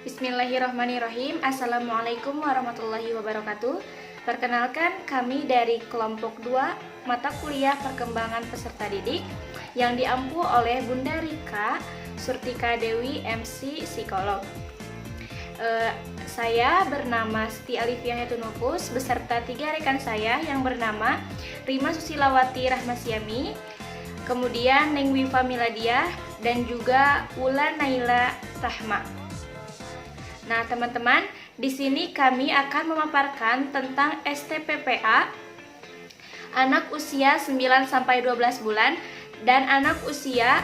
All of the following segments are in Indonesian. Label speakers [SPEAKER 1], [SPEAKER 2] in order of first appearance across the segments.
[SPEAKER 1] Bismillahirrahmanirrahim. Assalamualaikum warahmatullahi wabarakatuh. Perkenalkan, kami dari kelompok 2 mata kuliah perkembangan peserta didik yang diampu oleh Bunda Rika Surtika Dewi, MC Psikolog. Saya bernama Siti Alifia Hetunufus beserta 3 rekan saya yang bernama Rima Susilawati Rahmasyami, kemudian Nengwi Familadia, dan juga Wulan Naila Rahma. Nah, teman-teman, di sini kami akan memaparkan tentang STPPA anak usia 9 sampai 12 bulan dan anak usia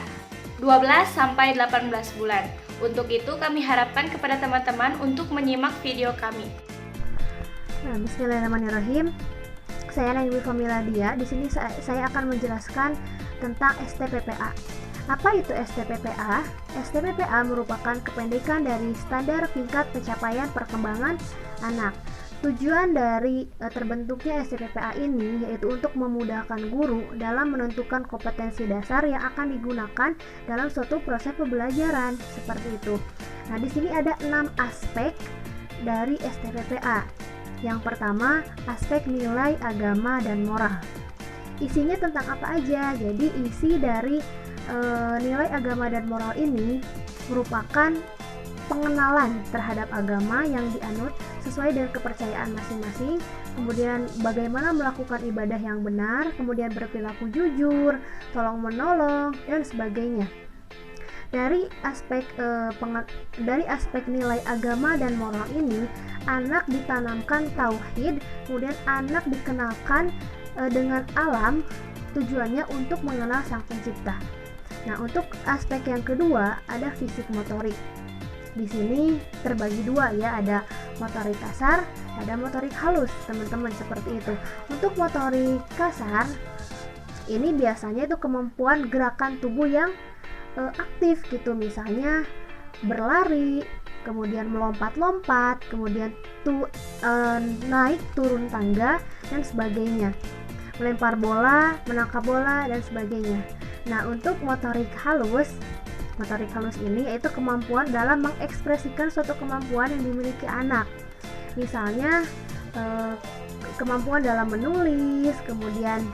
[SPEAKER 1] 12 sampai 18 bulan. Untuk itu kami harapkan kepada teman-teman untuk menyimak video kami.
[SPEAKER 2] Nah, bismillahirrahmanirrahim. Saya Nengwi Familadia. Di sini saya akan menjelaskan tentang STPPA. Apa itu STPPA? STPPA merupakan kependekan dari Standar Tingkat Pencapaian Perkembangan Anak. Tujuan dari terbentuknya STPPA ini yaitu untuk memudahkan guru dalam menentukan kompetensi dasar yang akan digunakan dalam suatu proses pembelajaran, seperti itu. Nah, di sini ada 6 aspek dari STPPA. Yang pertama, aspek nilai agama dan moral. Isinya tentang apa aja? Jadi isi dari nilai agama dan moral ini merupakan pengenalan terhadap agama yang dianut sesuai dengan kepercayaan masing-masing, kemudian bagaimana melakukan ibadah yang benar, kemudian berperilaku jujur, tolong menolong, dan sebagainya. Dari aspek nilai agama dan moral ini, anak ditanamkan tauhid, kemudian anak dikenalkan dengan alam, tujuannya untuk mengenal Sang Pencipta. Nah, untuk aspek yang kedua ada fisik motorik. Di sini terbagi 2 ya, ada motorik kasar, ada motorik halus, teman-teman, seperti itu. Untuk motorik kasar ini biasanya itu kemampuan gerakan tubuh yang aktif gitu, misalnya berlari, kemudian melompat-lompat, kemudian naik turun tangga dan sebagainya, melempar bola, menangkap bola dan sebagainya. Nah, untuk motorik halus ini yaitu kemampuan dalam mengekspresikan suatu kemampuan yang dimiliki anak. Misalnya kemampuan dalam menulis, kemudian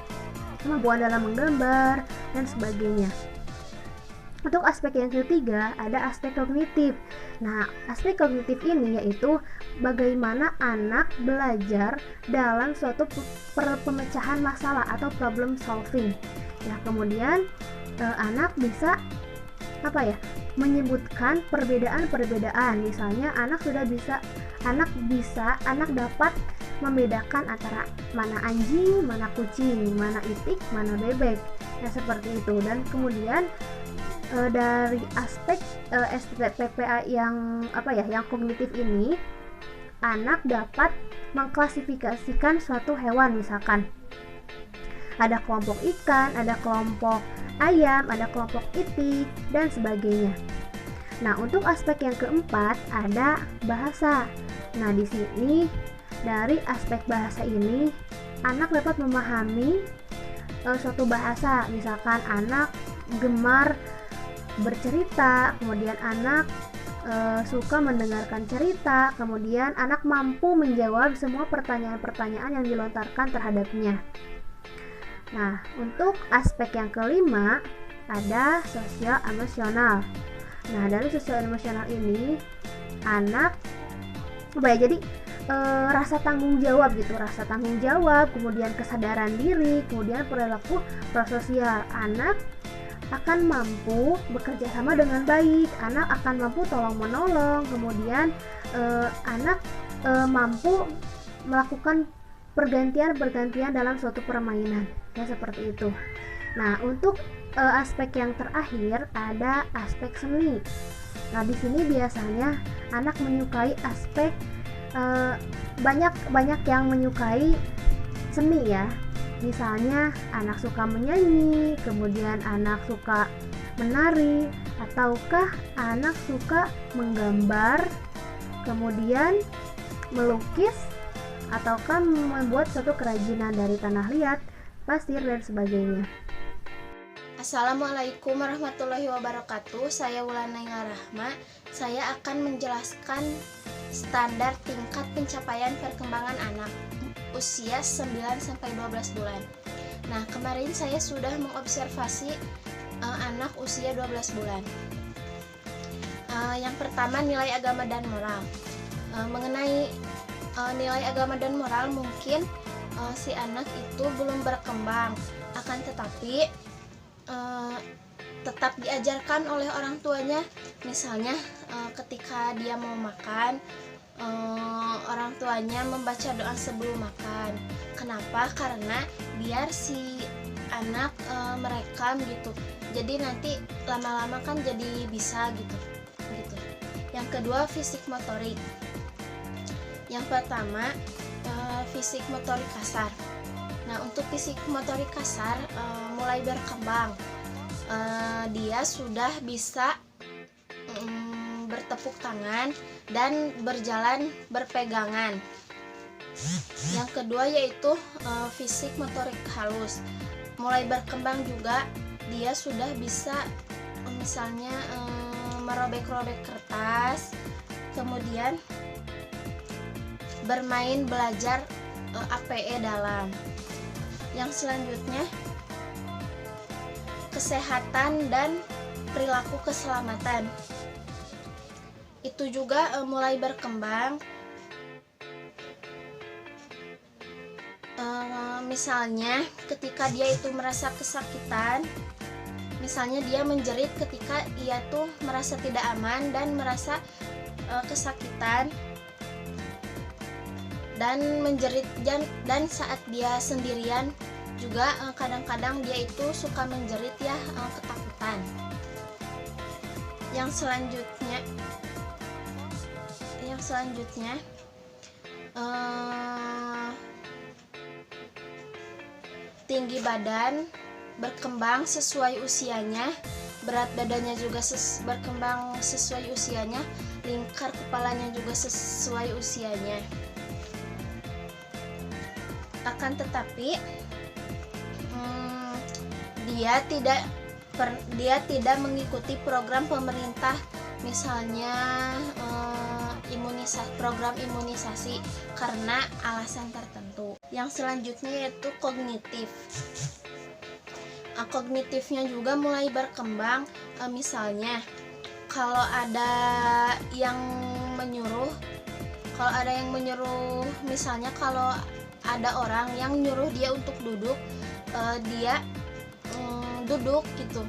[SPEAKER 2] kemampuan dalam menggambar dan sebagainya. Untuk aspek yang ketiga ada aspek kognitif. Nah, aspek kognitif ini yaitu bagaimana anak belajar dalam suatu pemecahan masalah atau problem solving. Ya, kemudian anak bisa menyebutkan perbedaan-perbedaan. Misalnya anak dapat membedakan antara mana anjing, mana kucing, mana itik, mana bebek. Nah, seperti itu. Dan kemudian dari aspek STPPA yang kognitif ini, anak dapat mengklasifikasikan suatu hewan, misalkan ada kelompok ikan, ada kelompok ayam, ada kelompok itik, dan sebagainya. Nah, untuk aspek yang keempat ada bahasa. Nah, di sini dari aspek bahasa ini anak dapat memahami suatu bahasa. Misalkan anak gemar bercerita, kemudian anak suka mendengarkan cerita, kemudian anak mampu menjawab semua pertanyaan-pertanyaan yang dilontarkan terhadapnya. Nah, untuk aspek yang kelima ada sosial emosional. Nah, dari sosial emosional ini anak rasa tanggung jawab gitu, kemudian kesadaran diri, kemudian perilaku prososial. Anak akan mampu bekerja sama dengan baik, anak akan mampu tolong menolong, kemudian anak mampu melakukan pergantian dalam suatu permainan, ya, seperti itu. Nah, untuk aspek yang terakhir ada aspek seni. Nah, di sini biasanya anak menyukai aspek banyak yang menyukai seni ya. Misalnya anak suka menyanyi, kemudian anak suka menari, ataukah anak suka menggambar, kemudian melukis, ataukah membuat suatu kerajinan dari tanah liat, pasir, dan sebagainya.
[SPEAKER 3] Assalamualaikum warahmatullahi wabarakatuh. Saya Wulandari Rahma. Saya akan menjelaskan standar tingkat pencapaian perkembangan anak usia 9-12 bulan. Nah, kemarin saya sudah mengobservasi anak usia 12 bulan. Yang pertama, nilai agama dan moral. Mengenai nilai agama dan moral, mungkin si anak itu belum berkembang, akan tetapi tetap diajarkan oleh orang tuanya. Misalnya ketika dia mau makan, orang tuanya membaca doa sebelum makan. Kenapa? Karena biar si anak merekam gitu, jadi nanti lama-lama kan jadi bisa gitu. Yang kedua, fisik motorik. Yang pertama, fisik motorik kasar. Nah, untuk fisik motorik kasar mulai berkembang. Dia sudah bisa bertepuk tangan dan berjalan berpegangan. Yang kedua yaitu fisik motorik halus. Mulai berkembang juga, dia sudah bisa misalnya merobek-robek kertas, kemudian bermain belajar APE dalam. Yang selanjutnya, kesehatan dan perilaku keselamatan. Itu juga mulai berkembang. Misalnya ketika dia itu merasa kesakitan, misalnya dia menjerit ketika ia tuh merasa tidak aman dan merasa kesakitan, dan menjerit, dan saat dia sendirian juga kadang-kadang dia itu suka menjerit ya, ketakutan. Yang selanjutnya tinggi badan berkembang sesuai usianya, berat badannya juga berkembang sesuai usianya, lingkar kepalanya juga sesuai usianya. Akan tetapi dia tidak mengikuti program pemerintah, misalnya program imunisasi karena alasan tertentu. Yang selanjutnya yaitu kognitif. Kognitifnya juga mulai berkembang. Misalnya kalau ada yang menyuruh, misalnya kalau ada orang yang nyuruh dia untuk duduk, dia duduk gitu.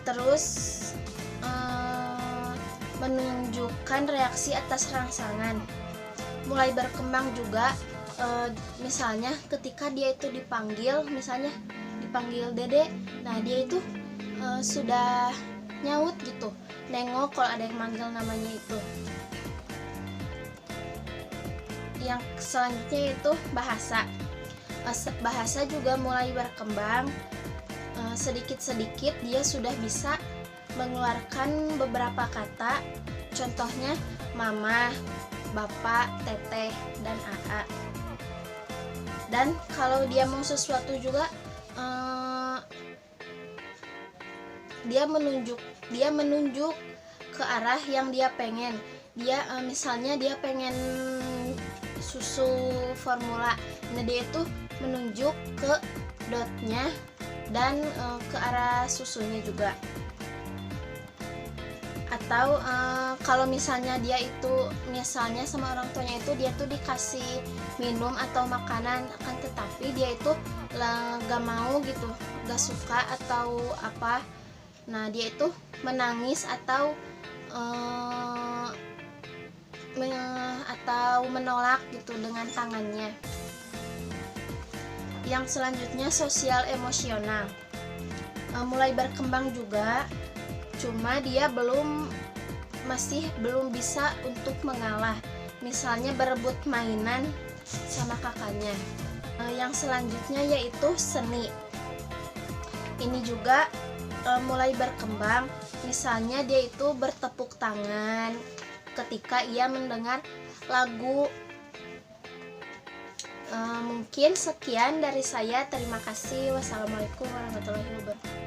[SPEAKER 3] Terus menunjukkan reaksi atas rangsangan. Mulai berkembang juga, misalnya ketika dia itu dipanggil, misalnya dipanggil Dede, nah dia itu sudah nyaut gitu, nengok kalau ada yang manggil namanya itu. Yang selanjutnya itu bahasa. Bahasa juga mulai berkembang. Sedikit-sedikit dia sudah bisa mengeluarkan beberapa kata, contohnya mama, bapak, teteh, dan aa. Dan kalau dia mau sesuatu juga, dia menunjuk ke arah yang dia pengen. Misalnya dia pengen susu formula, nah dia itu menunjuk ke dotnya dan ke arah susunya juga. Atau kalau misalnya dia itu misalnya sama orang tuanya itu dia tuh dikasih minum atau makanan, akan tetapi dia itu gak mau gitu, gak suka atau apa, nah dia itu menangis atau menolak gitu dengan tangannya. Yang selanjutnya sosial emosional. Mulai berkembang juga, cuma dia masih belum bisa untuk mengalah, misalnya berebut mainan sama kakaknya. Yang selanjutnya yaitu seni. Ini juga mulai berkembang, misalnya dia itu bertepuk tangan ketika ia mendengar lagu Mungkin sekian dari saya. Terima kasih. Wassalamualaikum warahmatullahi wabarakatuh.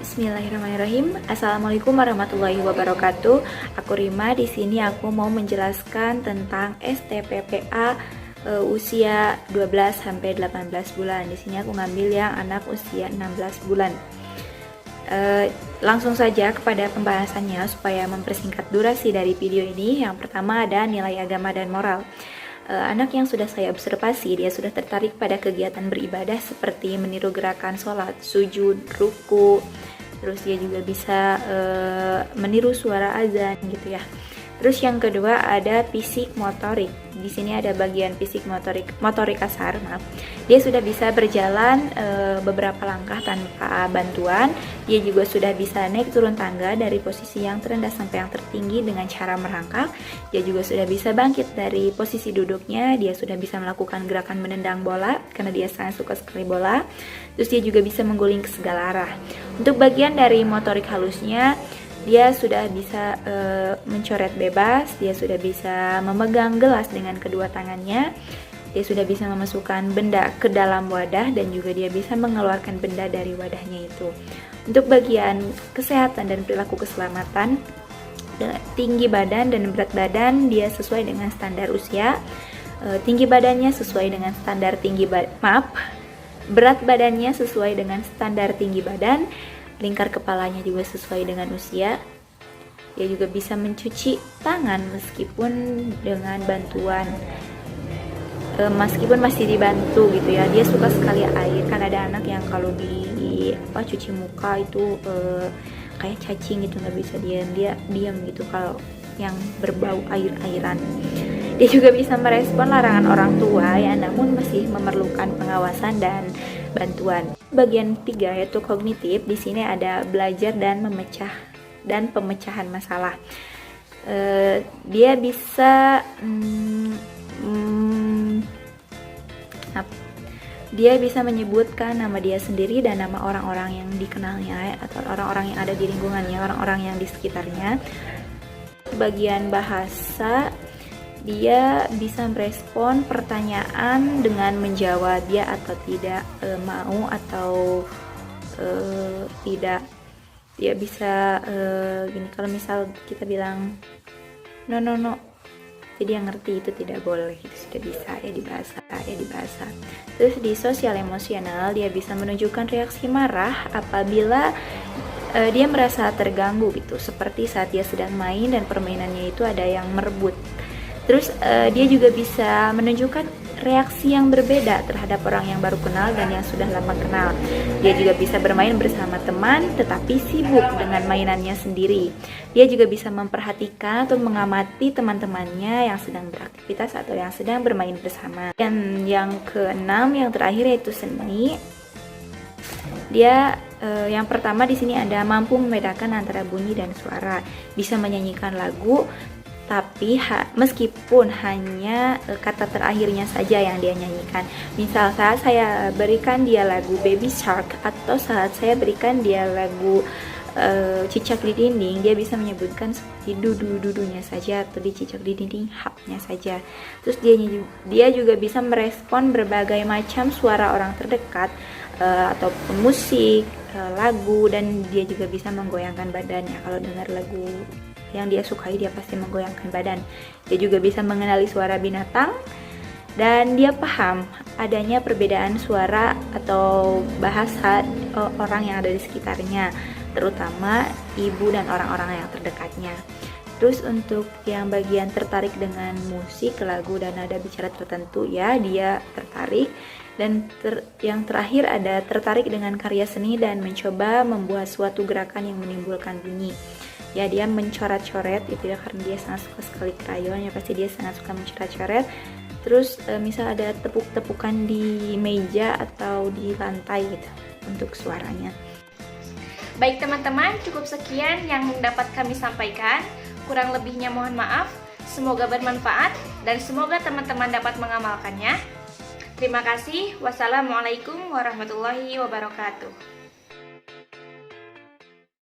[SPEAKER 1] Bismillahirrahmanirrahim. Assalamualaikum warahmatullahi wabarakatuh. Aku Rima. Di sini aku mau menjelaskan tentang STPPA usia 12 sampai 18 bulan. Di sini aku ngambil yang anak usia 16 bulan. Langsung saja kepada pembahasannya supaya mempersingkat durasi dari video ini. Yang pertama ada nilai agama dan moral. Anak yang sudah saya observasi, dia sudah tertarik pada kegiatan beribadah seperti meniru gerakan sholat, sujud, ruku, terus dia juga bisa meniru suara azan gitu ya. Terus yang kedua ada fisik motorik. Di sini ada bagian fisik motorik kasar, maaf. Dia sudah bisa berjalan beberapa langkah tanpa bantuan. Dia juga sudah bisa naik turun tangga dari posisi yang terendah sampai yang tertinggi dengan cara merangkak. Dia juga sudah bisa bangkit dari posisi duduknya. Dia sudah bisa melakukan gerakan menendang bola karena dia sangat suka sekali bola. Terus dia juga bisa mengguling ke segala arah. Untuk bagian dari motorik halusnya, dia sudah bisa mencoret bebas, dia sudah bisa memegang gelas dengan kedua tangannya, dia sudah bisa memasukkan benda ke dalam wadah, dan juga dia bisa mengeluarkan benda dari wadahnya itu. Untuk bagian kesehatan dan perilaku keselamatan, tinggi badan dan berat badan dia sesuai dengan standar usia. Tinggi badannya sesuai dengan standar berat badannya sesuai dengan standar tinggi badan. Lingkar kepalanya juga sesuai dengan usia. Dia juga bisa mencuci tangan meskipun dengan bantuan, meskipun masih dibantu gitu ya. Dia suka sekali air. Kan ada anak yang kalau cuci muka itu kayak cacing gitu, nggak bisa dia diam gitu kalau yang berbau air-airan. Dia juga bisa merespon larangan orang tua ya, namun masih memerlukan pengawasan dan bantuan. Bagian 3 yaitu kognitif. Di sini ada belajar dan pemecahan masalah. Dia bisa dia bisa menyebutkan nama dia sendiri dan nama orang-orang yang dikenalnya atau orang-orang yang ada di lingkungannya, orang-orang yang di sekitarnya. Bagian bahasa, dia bisa merespon pertanyaan dengan menjawab ya atau tidak, mau atau tidak. Dia bisa gini, kalau misal kita bilang no, jadi yang ngerti itu tidak boleh, itu sudah bisa ya di bahasa. Terus di sosial emosional, dia bisa menunjukkan reaksi marah apabila dia merasa terganggu gitu, seperti saat dia sedang main dan permainannya itu ada yang merebut. Terus dia juga bisa menunjukkan reaksi yang berbeda terhadap orang yang baru kenal dan yang sudah lama kenal. Dia juga bisa bermain bersama teman tetapi sibuk dengan mainannya sendiri. Dia juga bisa memperhatikan atau mengamati teman-temannya yang sedang beraktivitas atau yang sedang bermain bersama. Dan yang keenam, yang terakhir yaitu seni. Dia yang pertama di sini ada mampu membedakan antara bunyi dan suara. Bisa menyanyikan lagu, tapi meskipun hanya kata terakhirnya saja yang dia nyanyikan. Misal saat saya berikan dia lagu Baby Shark atau saat saya berikan dia lagu cicak di dinding, dia bisa menyebutkan seperti dudunya saja atau di cicak di dinding hapnya saja. Terus dia juga bisa merespon berbagai macam suara orang terdekat ataupun musik, lagu, dan dia juga bisa menggoyangkan badannya. Kalau dengar lagu yang dia sukai, dia pasti menggoyangkan badan. Dia juga bisa mengenali suara binatang, dan dia paham adanya perbedaan suara atau bahasa orang yang ada di sekitarnya, terutama ibu dan orang-orang yang terdekatnya. Terus untuk yang bagian tertarik dengan musik, lagu, dan nada bicara tertentu, ya dia tertarik. Dan yang terakhir ada tertarik dengan karya seni dan mencoba membuat suatu gerakan yang menimbulkan bunyi. Ya, dia mencoret-coret itu ya, karena dia sangat suka sekali krayon ya, pasti dia sangat suka mencoret-coret. Terus misal ada tepuk-tepukan di meja atau di lantai gitu untuk suaranya.
[SPEAKER 4] Baik teman-teman, cukup sekian yang dapat kami sampaikan. Kurang lebihnya mohon maaf. Semoga bermanfaat dan semoga teman-teman dapat mengamalkannya. Terima kasih. Wassalamualaikum warahmatullahi wabarakatuh.